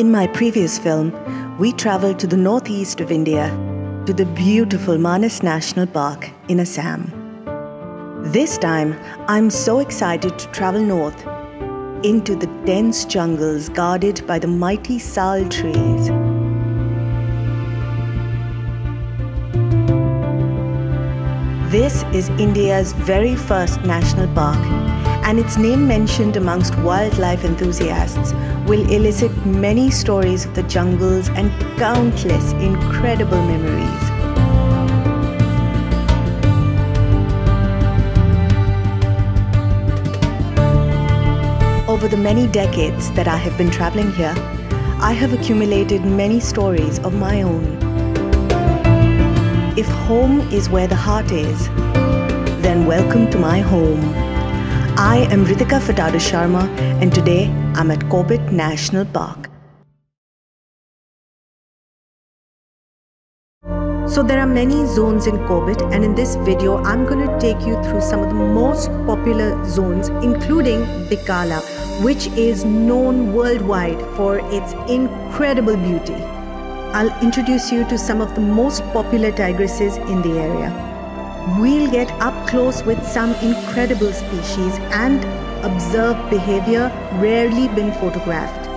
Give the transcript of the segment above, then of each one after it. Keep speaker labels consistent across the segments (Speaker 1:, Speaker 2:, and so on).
Speaker 1: In my previous film, we traveled to the northeast of India, to the beautiful Manas National Park in Assam. This time, I'm so excited to travel north, into the dense jungles guarded by the mighty sal trees. This is India's very first national park, and its name mentioned amongst wildlife enthusiasts will elicit many stories of the jungles and countless incredible memories. Over the many decades that I have been traveling here, I have accumulated many stories of my own. If home is where the heart is, then welcome to my home. I am Ritika Fatada Sharma, and today I'm at Corbett National Park. So there are many zones in Corbett, and in this video I'm going to take you through some of the most popular zones, including DHIKALA, which is known worldwide for its incredible beauty. I'll introduce you to some of the most popular tigresses in the area. We'll get up close with some incredible species and observe behavior rarely been photographed.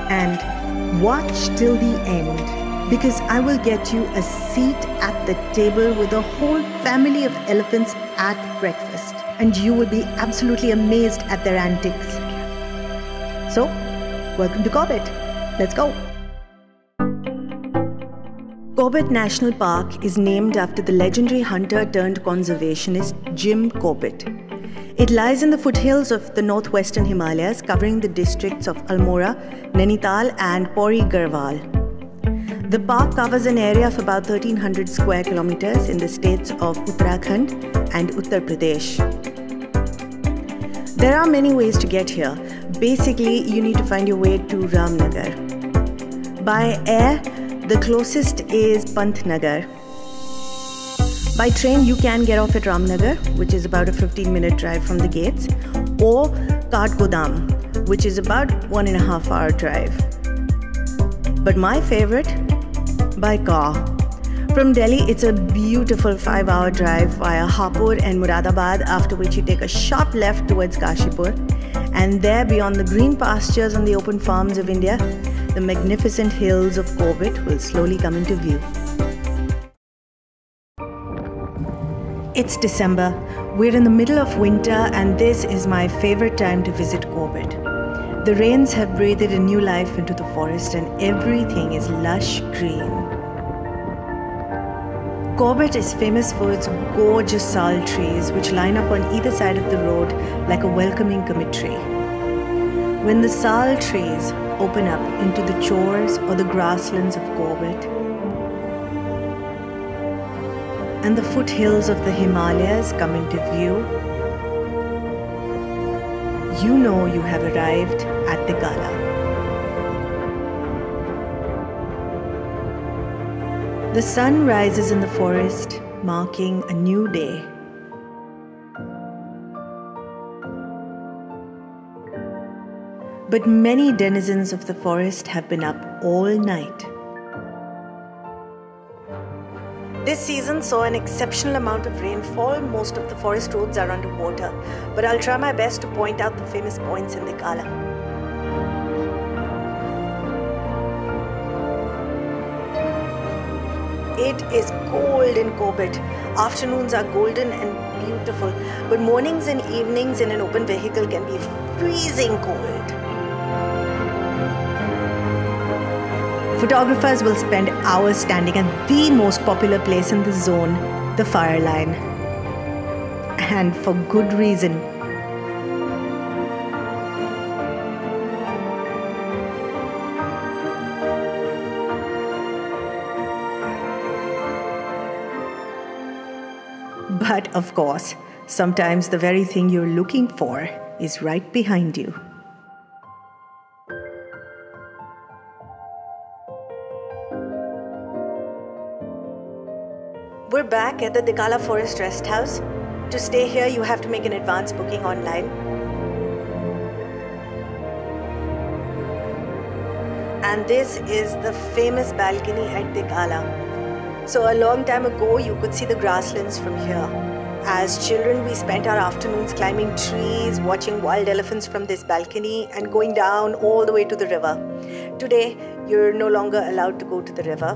Speaker 1: And watch till the end, because I will get you a seat at the table with a whole family of elephants at breakfast, and you will be absolutely amazed at their antics. So, welcome to Corbett. Let's go. Corbett National Park is named after the legendary hunter turned conservationist Jim Corbett. It lies in the foothills of the northwestern Himalayas, covering the districts of Almora, Nainital and Pauri Garhwal. The park covers an area of about 1300 square kilometers in the states of Uttarakhand and Uttar Pradesh. There are many ways to get here. Basically, you need to find your way to Ramnagar. By air, the closest is Pantnagar. By train, you can get off at Ramnagar, which is about a 15-minute drive from the gates, or Kathgodam, which is about 1.5 hour drive. But my favorite, by car. From Delhi, it's a beautiful 5-hour drive via Hapur and Muradabad, after which you take a sharp left towards Kashipur. And there, beyond the green pastures on the open farms of India, the magnificent hills of Corbett will slowly come into view. It's December. We're in the middle of winter, and this is my favorite time to visit Corbett. The rains have breathed a new life into the forest, and everything is lush green. Corbett is famous for its gorgeous sal trees, which line up on either side of the road like a welcoming committee. When the sal trees open up into the chores or the grasslands of Corbett, and the foothills of the Himalayas come into view, you know you have arrived at DHIKALA. The sun rises in the forest, marking a new day. But many denizens of the forest have been up all night. This season saw an exceptional amount of rainfall. Most of the forest roads are underwater, but I'll try my best to point out the famous points in DHIKALA. It is cold in Corbett. Afternoons are golden and beautiful, but mornings and evenings in an open vehicle can be freezing cold. Photographers will spend hours standing at the most popular place in the zone, the fire line. And for good reason. But of course, sometimes the very thing you're looking for is right behind you. We're back at the DHIKALA Forest Rest House. To stay here, you have to make an advance booking online. And this is the famous balcony at DHIKALA. So a long time ago, you could see the grasslands from here. As children, we spent our afternoons climbing trees, watching wild elephants from this balcony and going down all the way to the river. Today, you're no longer allowed to go to the river.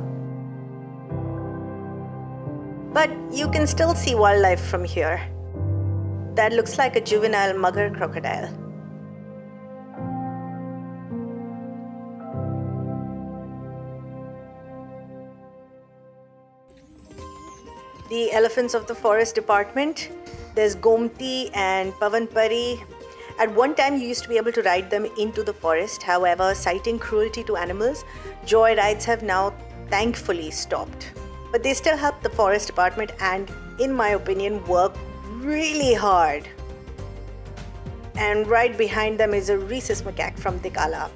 Speaker 1: But you can still see wildlife from here. That looks like a juvenile mugger crocodile. The elephants of the forest department. There's Gomti and Pavanpari. At one time, you used to be able to ride them into the forest. However, citing cruelty to animals, joy rides have now thankfully stopped. But they still help the forest department and, in my opinion, work really hard. And right behind them is a rhesus macaque from DHIKALA.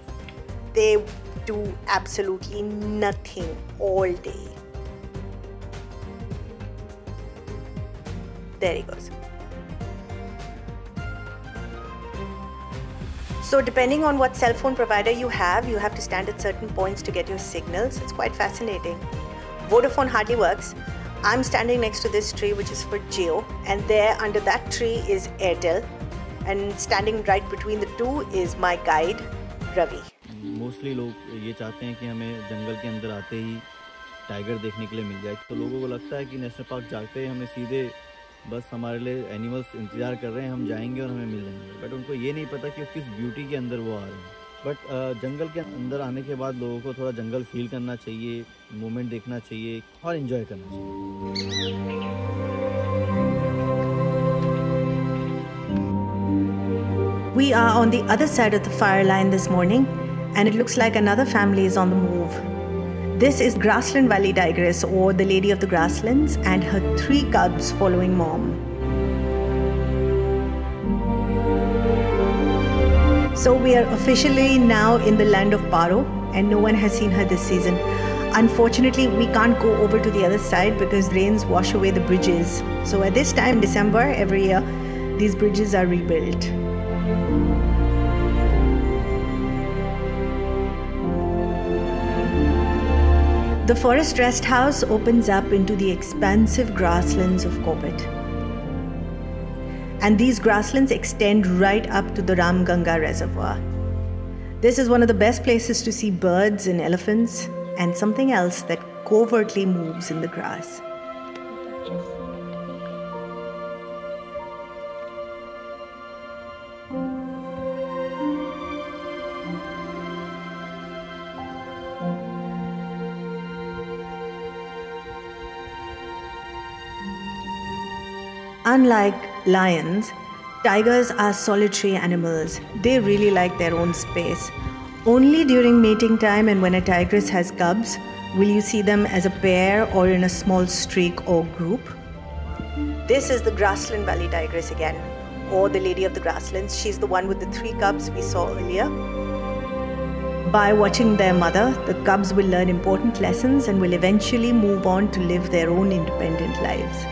Speaker 1: They do absolutely nothing all day. There he goes. So depending on what cell phone provider you have to stand at certain points to get your signals. It's quite fascinating. Vodafone hardly works. I'm standing next to this tree which is for Jio, and there under that tree is Airtel, and standing right between the two is my guide Ravi.
Speaker 2: Mostly लोग ये चाहते हैं कि हमें जंगल के अंदर आते ही tiger देखने के लिए मिल जाए। तो लोगों को लगता है कि नेशनल पार्क जाते ही हमें सीधे बस हमारे लिए एनिमल्स इंतजार कर रहे हैं, हम जाएंगे और हमें मिल जाएंगे। बट उनको ये नहीं पता कि वो किस ब्यूटी के अंदर वो आ रहे हैं। बट जंगल के अंदर आने के बाद लोगों को थोड़ा जंगल फील करना चाहिए, मूवमेंट देखना चाहिए और एंजॉय करना चाहिए।
Speaker 1: We are on the other side of the fire line this morning, and it looks like another family is on the move. This is Grassland Valley Tigress, or the Lady of the Grasslands, and her 3 cubs following mom. So we are officially now in the land of Paro, and no one has seen her this season. Unfortunately, we can't go over to the other side because rains wash away the bridges. So at this time, December, every year, these bridges are rebuilt. The forest rest house opens up into the expansive grasslands of Corbett. And these grasslands extend right up to the Ramganga reservoir. This is one of the best places to see birds and elephants and something else that covertly moves in the grass. Unlike lions, tigers are solitary animals. They really like their own space. Only during mating time and when a tigress has cubs will you see them as a pair or in a small streak or group. This is the Grassland Valley Tigress again, or the Lady of the Grasslands. She's the one with the 3 cubs we saw earlier. By watching their mother, the cubs will learn important lessons and will eventually move on to live their own independent lives.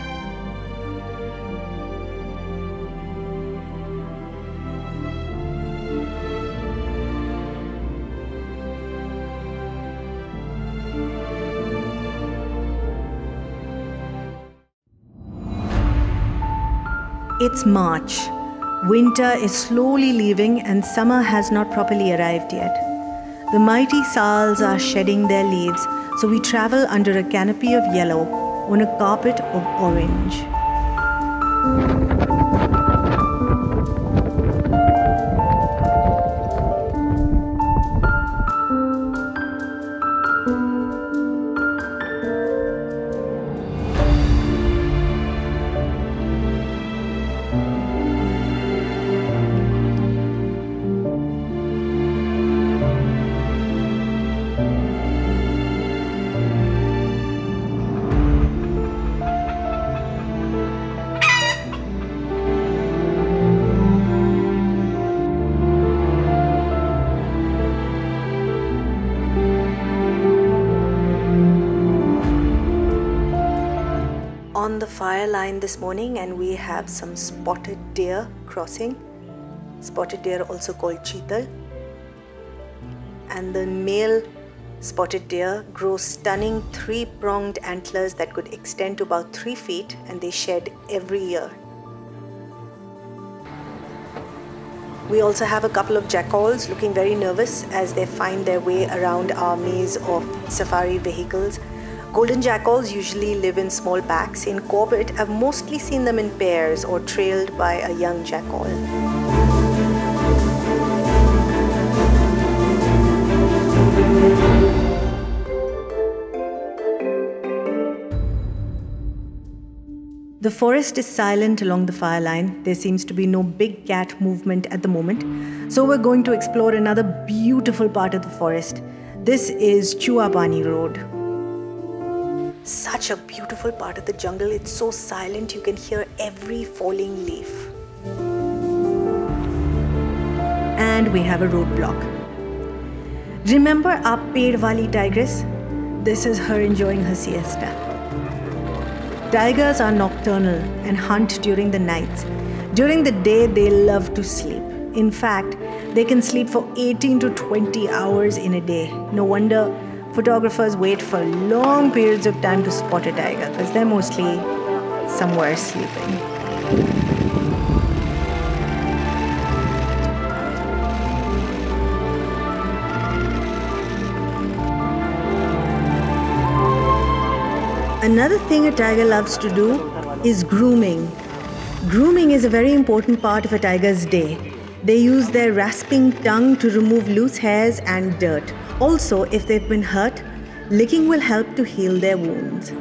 Speaker 1: It's March. Winter is slowly leaving and summer has not properly arrived yet. The mighty sals are shedding their leaves, so we travel under a canopy of yellow on a carpet of orange. On the fire line this morning, and we have some spotted deer crossing. Spotted deer, also called cheetal. And the male spotted deer grow stunning 3-pronged antlers that could extend to about 3 feet, and they shed every year. We also have a couple of jackals looking very nervous as they find their way around our maze of safari vehicles. Golden jackals usually live in small packs. In Corbett, I've mostly seen them in pairs or trailed by a young jackal. The forest is silent along the fire line. There seems to be no big cat movement at the moment. So we're going to explore another beautiful part of the forest. This is PAANI Road. Such a beautiful part of the jungle. It's so silent, you can hear every falling leaf. And we have a roadblock. Remember our Ped Wali tigress? This is her enjoying her siesta. Tigers are nocturnal and hunt during the nights. During the day, they love to sleep. In fact, they can sleep for 18 to 20 hours in a day. No wonder photographers wait for long periods of time to spot a tiger, because they're mostly somewhere sleeping. Another thing a tiger loves to do is grooming. Grooming is a very important part of a tiger's day. They use their rasping tongue to remove loose hairs and dirt. Also, if they've been hurt, licking will help to heal their wounds.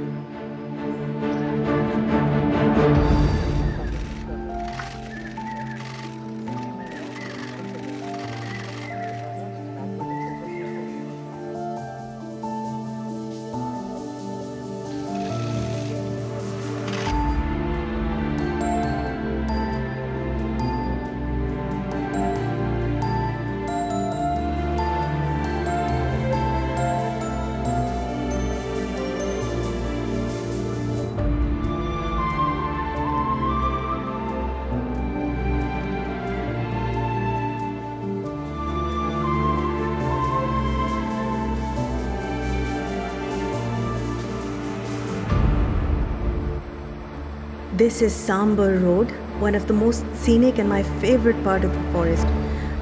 Speaker 1: This is SAMBAR Road, one of the most scenic and my favorite part of the forest.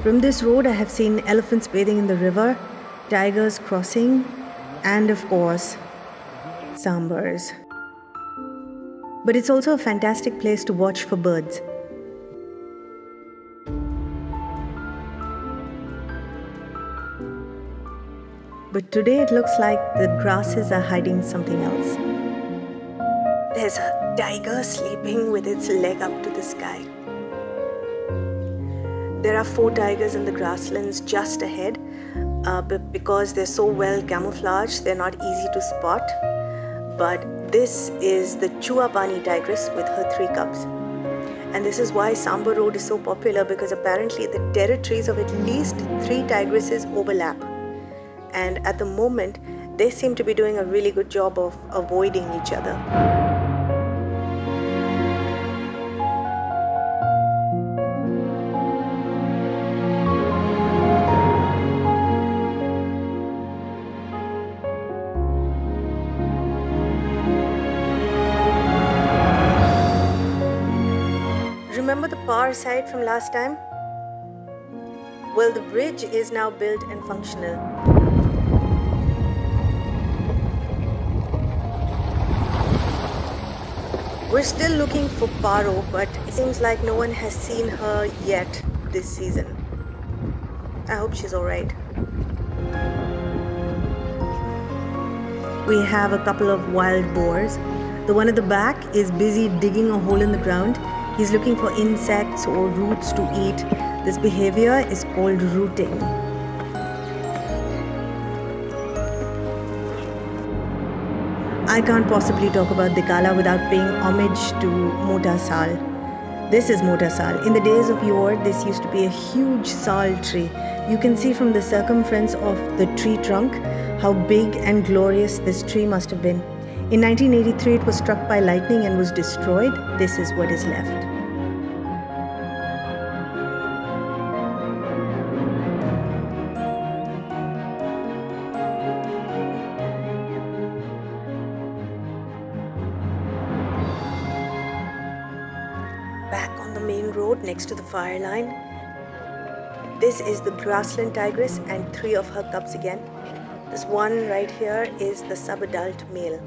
Speaker 1: From this road I have seen elephants bathing in the river, tigers crossing, and of course, sambars. But it's also a fantastic place to watch for birds. But today it looks like the grasses are hiding something else. There's a tiger sleeping with its leg up to the sky. There are 4 tigers in the grasslands just ahead, but because they're so well camouflaged, they're not easy to spot. But this is the PAANI tigress with her 3 cubs. And this is why SAMBAR Road is so popular, because apparently the territories of at least 3 tigresses overlap. And at the moment, they seem to be doing a really good job of avoiding each other. Remember the power site from last time? Well, the bridge is now built and functional. We're still looking for Paro, but it seems like no one has seen her yet this season. I hope she's alright. We have a couple of wild boars. The one at the back is busy digging a hole in the ground. He's looking for insects or roots to eat. This behavior is called rooting. I can't possibly talk about DHIKALA without paying homage to Mota Sal. This is Mota Sal. In the days of yore, this used to be a huge sal tree. You can see from the circumference of the tree trunk how big and glorious this tree must have been. In 1983, it was struck by lightning and was destroyed. This is what is left. one road next to the fire line. This is the grassland tigress and 3 of her cubs again. This one right here is the sub-adult male.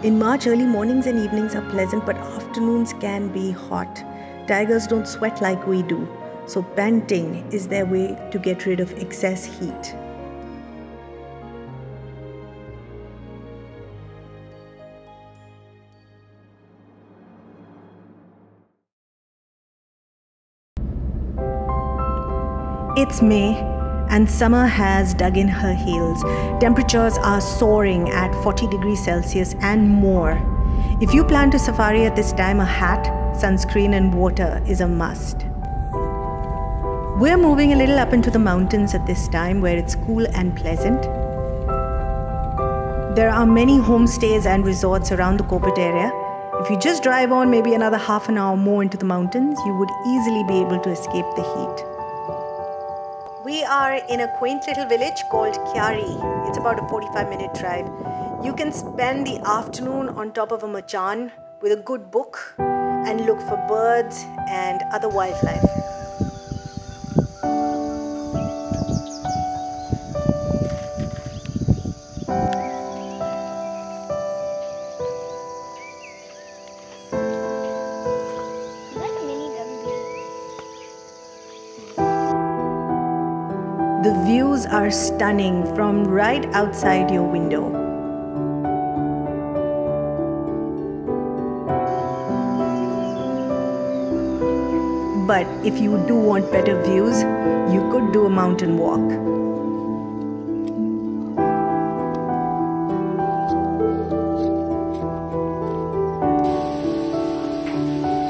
Speaker 1: In March, early mornings and evenings are pleasant, but afternoons can be hot. Tigers don't sweat like we do, so panting is their way to get rid of excess heat. It's May and summer has dug in her heels. Temperatures are soaring at 40 degrees Celsius and more. If you plan to safari at this time, a hat, sunscreen and water is a must. We're moving a little up into the mountains at this time where it's cool and pleasant. There are many homestays and resorts around the Corbett area. If you just drive on maybe another half an hour more into the mountains, you would easily be able to escape the heat. We are in a quaint little village called Kyari. It's about a 45-minute drive. You can spend the afternoon on top of a machan with a good book and look for birds and other wildlife. The views are stunning from right outside your window. But if you do want better views, you could do a mountain walk.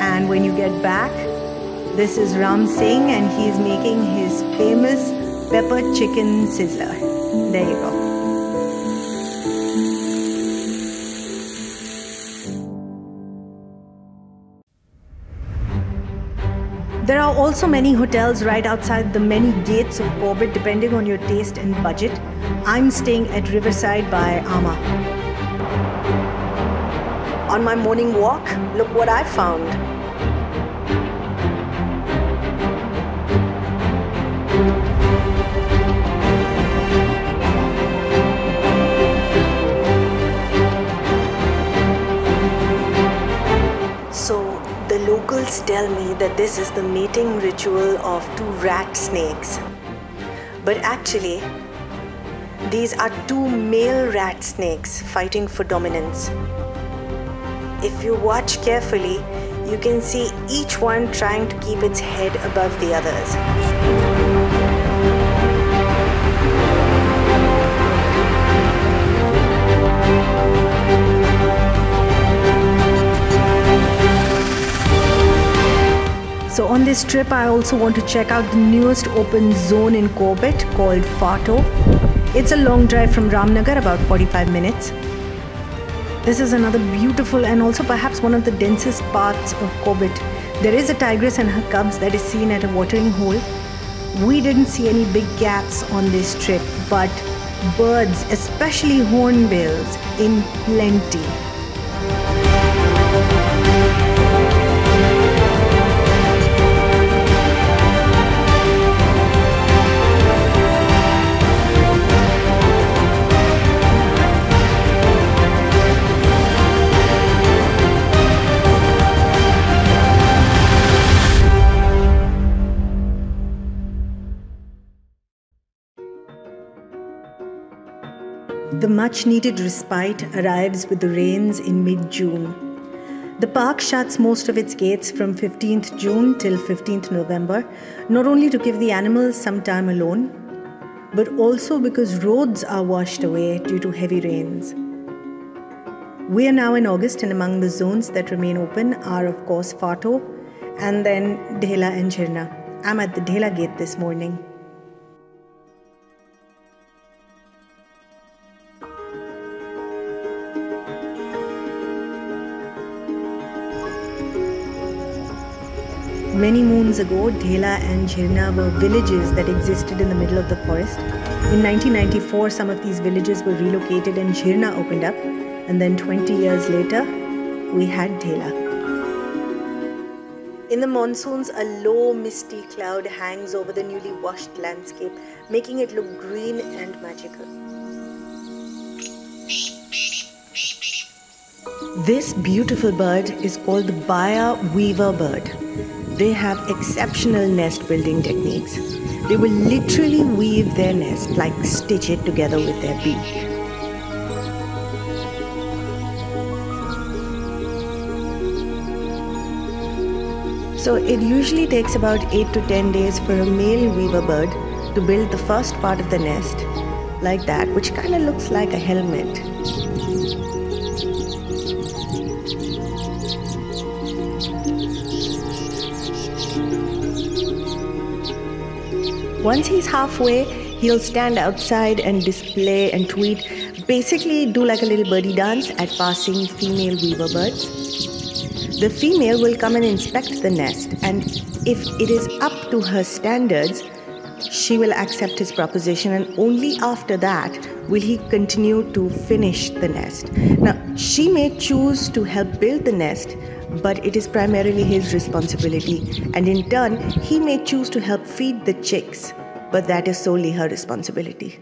Speaker 1: And when you get back, this is Ram Singh and he's making his famous pepper chicken sizzler. There you go. There are also many hotels right outside the many gates of Corbett depending on your taste and budget. I'm staying at Riverside by Ama. On my morning walk, look what I found. The locals tell me that this is the mating ritual of 2 rat snakes. But actually, these are 2 male rat snakes fighting for dominance. If you watch carefully, you can see each one trying to keep its head above the others. So on this trip, I also want to check out the newest open zone in Corbett called Fato. It's a long drive from Ramnagar, about 45 minutes. This is another beautiful and also perhaps one of the densest parts of Corbett. There is a tigress and her cubs that is seen at a watering hole. We didn't see any big gaps on this trip, but birds, especially hornbills, in plenty. The much-needed respite arrives with the rains in mid-June. The park shuts most of its gates from 15th June till 15th November, not only to give the animals some time alone, but also because roads are washed away due to heavy rains. We are now in August, and among the zones that remain open are of course Fato and then Dhela and Jhirna. I'm at the Dhela gate this morning. Many moons ago, Dhela and Jhirna were villages that existed in the middle of the forest. In 1994, some of these villages were relocated and Jhirna opened up. And then 20 years later, we had Dhela. In the monsoons, a low misty cloud hangs over the newly washed landscape, making it look green and magical. This beautiful bird is called the weaver bird. They have exceptional nest building techniques. They will literally weave their nest, like stitch it together with their beak. So it usually takes about 8 to 10 days for a male weaver bird to build the first part of the nest, like that, which kind of looks like a helmet. Once he's halfway, he'll stand outside and display and tweet, basically do like a little birdie dance at passing female weaver birds. The female will come and inspect the nest, and if it is up to her standards, she will accept his proposition, and only after that will he continue to finish the nest. Now, she may choose to help build the nest, but it is primarily his responsibility, and in turn, he may choose to help feed the chicks, but that is solely her responsibility.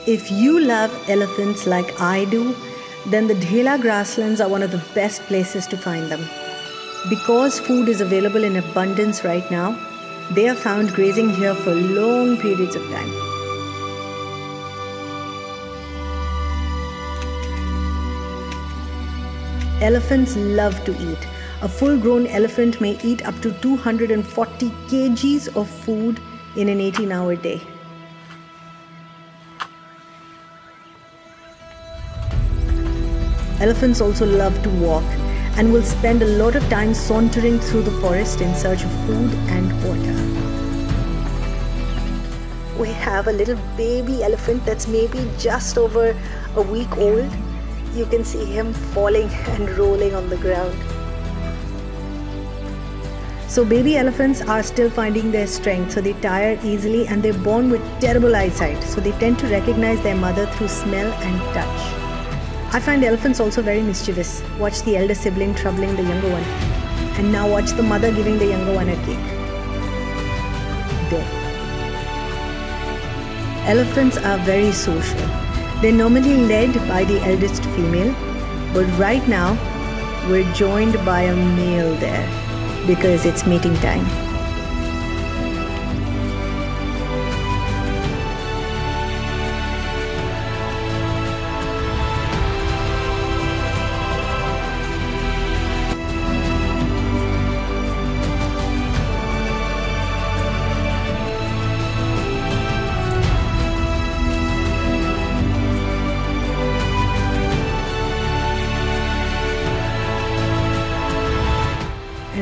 Speaker 1: If you love elephants like I do, then the Dhela grasslands are one of the best places to find them. Because food is available in abundance right now, they are found grazing here for long periods of time. Elephants love to eat. A full-grown elephant may eat up to 240 kgs of food in an 18-hour day. Elephants also love to walk and will spend a lot of time sauntering through the forest in search of food and water. We have a little baby elephant that's maybe just over a week old. You can see him falling and rolling on the ground. So baby elephants are still finding their strength, so they tire easily and they're born with terrible eyesight, so they tend to recognize their mother through smell and touch. I find elephants also very mischievous. Watch the elder sibling troubling the younger one. And now watch the mother giving the younger one a cake. There. Elephants are very social. They're normally led by the eldest female, but right now we're joined by a male there because it's mating time.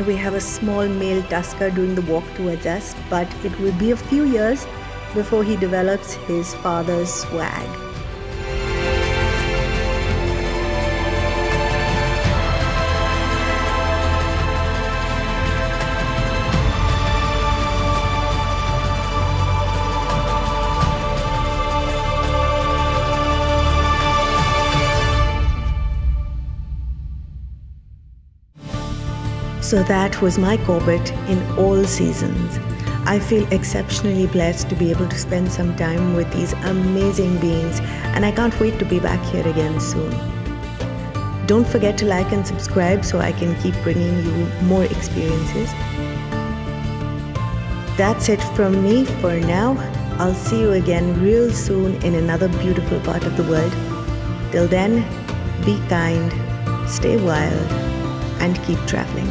Speaker 1: We have a small male tusker doing the walk towards us, but it will be a few years before he develops his father's swag. So that was my Corbett in all seasons. I feel exceptionally blessed to be able to spend some time with these amazing beings, and I can't wait to be back here again soon. Don't forget to like and subscribe so I can keep bringing you more experiences. That's it from me for now. I'll see you again real soon in another beautiful part of the world. Till then, be kind, stay wild, and keep traveling.